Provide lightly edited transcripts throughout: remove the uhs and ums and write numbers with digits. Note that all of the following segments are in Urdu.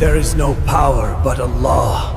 There is no power but Allah.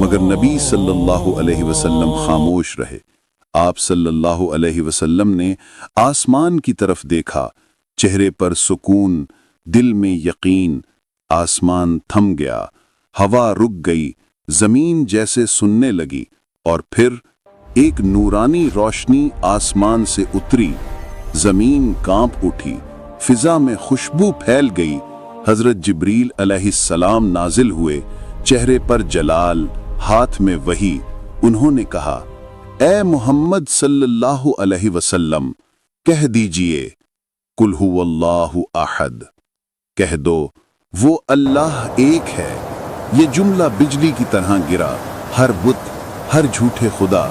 مگر نبی صلی اللہ علیہ وسلم خاموش رہے۔ آپ صلی اللہ علیہ وسلم نے آسمان کی طرف دیکھا، چہرے پر سکون، دل میں یقین۔ آسمان تھم گیا، ہوا رک گئی، زمین جیسے سننے لگی، اور پھر ایک نورانی روشنی آسمان سے اتری، زمین کانپ اٹھی، فضا میں خوشبو پھیل گئی۔ حضرت جبریل علیہ السلام نازل ہوئے، چہرے پر جلال، ہاتھ میں وحی۔ انہوں نے کہا، اے محمد صلی اللہ علیہ وسلم، کہہ دیجئے قل هو اللہ احد، کہہ دو وہ اللہ ایک ہے۔ یہ جملہ بجلی کی طرح گرا، ہر بت، ہر جھوٹے خدا،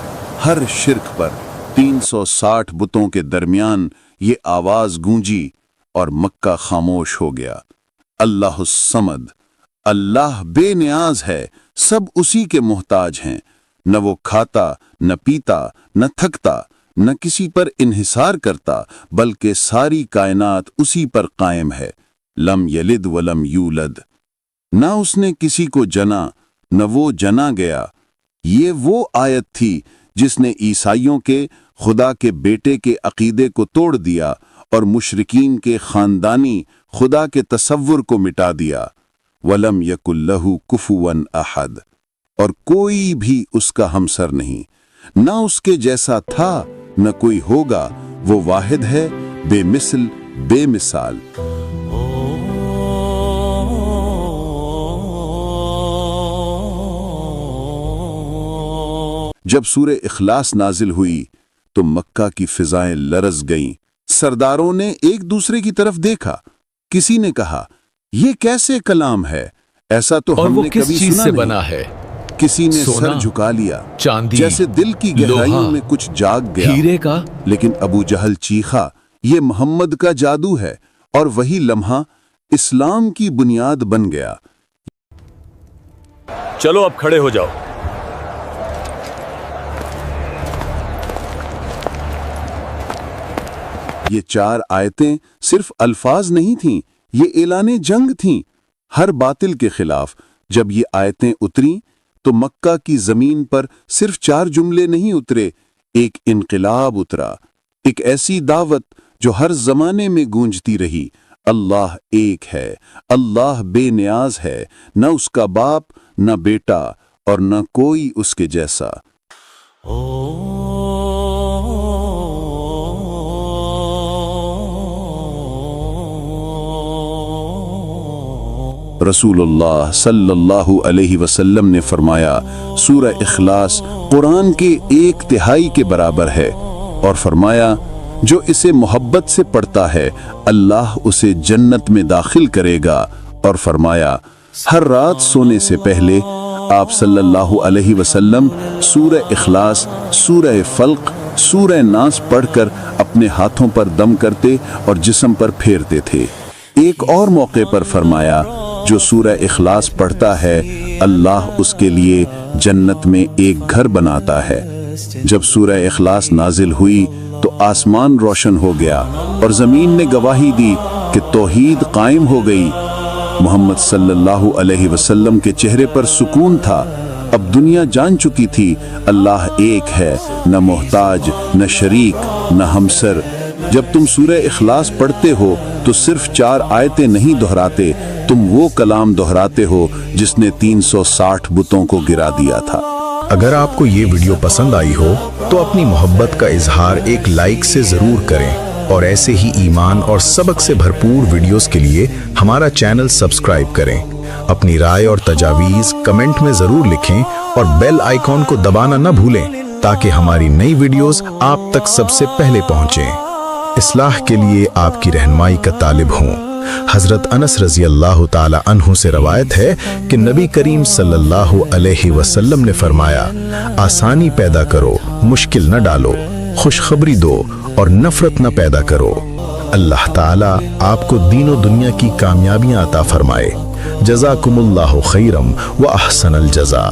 ہر شرک پر 360 بتوں کے درمیان یہ آواز گونجی اور مکہ خاموش ہو گیا۔ اللہ الصمد، اللہ بے نیاز ہے، سب اسی کے محتاج ہیں۔ نہ وہ کھاتا، نہ پیتا، نہ تھکتا، نہ کسی پر انحصار کرتا، بلکہ ساری کائنات اسی پر قائم ہے۔ لم یلد ولم یولد، نہ اس نے کسی کو جنا، نہ وہ جنا گیا۔ یہ وہ آیت تھی جس نے عیسائیوں کے خدا کے بیٹے کے عقیدے کو توڑ دیا اور مشرکین کے خاندانی خدا کے تصور کو مٹا دیا۔ وَلَمْ يَكُنْ لَهُ كُفُوًا أَحَدٌ، اور کوئی بھی اس کا ہمسر نہیں، نہ اس کے جیسا تھا نہ کوئی ہوگا۔ وہ واحد ہے، بے مثل، بے مثال۔ جب سورہ اخلاص نازل ہوئی تو مکہ کی فضائیں لرز گئیں۔ سرداروں نے ایک دوسرے کی طرف دیکھا، کسی نے کہا یہ کیسے کلام ہے، ایسا تو اور ہم وہ نے کس کبھی چیز سنا سے نہیں۔ بنا ہے؟ کسی نے سونا، سر جھکا لیا، چاندی، جیسے دل کی گہرائیوں لوہا، میں کچھ جاگ گیا۔ ہیرے کا؟ لیکن ابو جہل چیخا، یہ محمد کا جادو ہے، اور وہی لمحہ اسلام کی بنیاد بن گیا۔ چلو اب کھڑے ہو جاؤ۔ یہ 4 آیتیں صرف الفاظ نہیں تھیں، یہ اعلان جنگ تھیں، ہر باطل کے خلاف۔ جب یہ آیتیں اتریں تو مکہ کی زمین پر صرف 4 جملے نہیں اترے، ایک انقلاب اترا، ایک ایسی دعوت جو ہر زمانے میں گونجتی رہی۔ اللہ ایک ہے، اللہ بے نیاز ہے، نہ اس کا باپ، نہ بیٹا، اور نہ کوئی اس کے جیسا۔ رسول اللہ صلی اللہ علیہ وسلم نے فرمایا، سورہ اخلاص قرآن کے 1/3 کے برابر ہے، اور فرمایا جو اسے محبت سے پڑھتا ہے اللہ اسے جنت میں داخل کرے گا۔ اور فرمایا ہر رات سونے سے پہلے آپ صلی اللہ علیہ وسلم سورہ اخلاص، سورہ فلق، سورہ ناس پڑھ کر اپنے ہاتھوں پر دم کرتے اور جسم پر پھیرتے تھے۔ ایک اور موقع پر فرمایا جو سورہ اخلاص پڑھتا ہے اللہ اس کے لیے جنت میں ایک گھر بناتا ہے۔ جب سورہ اخلاص نازل ہوئی تو آسمان روشن ہو گیا اور زمین نے گواہی دی کہ توحید قائم ہو گئی۔ محمد صلی اللہ علیہ وسلم کے چہرے پر سکون تھا، اب دنیا جان چکی تھی اللہ ایک ہے، نہ محتاج، نہ شریک، نہ ہمسر۔ جب تم سورہ اخلاص پڑھتے ہو تو صرف 4 آیتیں نہیں دہراتے، تم وہ کلام دہراتے ہو جس نے 360 بتوں کو گرا دیا تھا۔ اگر آپ کو یہ ویڈیو پسند آئی ہو تو اپنی محبت کا اظہار ایک لائک سے ضرور کریں، اور ایسے ہی ایمان اور سبق سے بھرپور ویڈیوز کے لیے ہمارا چینل سبسکرائب کریں۔ اپنی رائے اور تجاویز کمنٹ میں ضرور لکھیں اور بیل آئیکن کو دبانا نہ بھولیں تاکہ ہماری نئی ویڈیوز آپ تک سب سے پہلے پہنچیں۔ اصلاح کے لیے آپ کی رہنمائی کا طالب ہوں۔ حضرت انس رضی اللہ تعالی عنہ سے روایت ہے کہ نبی کریم صلی اللہ علیہ وسلم نے فرمایا، آسانی پیدا کرو، مشکل نہ ڈالو، خوشخبری دو اور نفرت نہ پیدا کرو۔ اللہ تعالیٰ آپ کو دین و دنیا کی کامیابیاں عطا فرمائے۔ جزاکم اللہ خیرم و احسن الجزا۔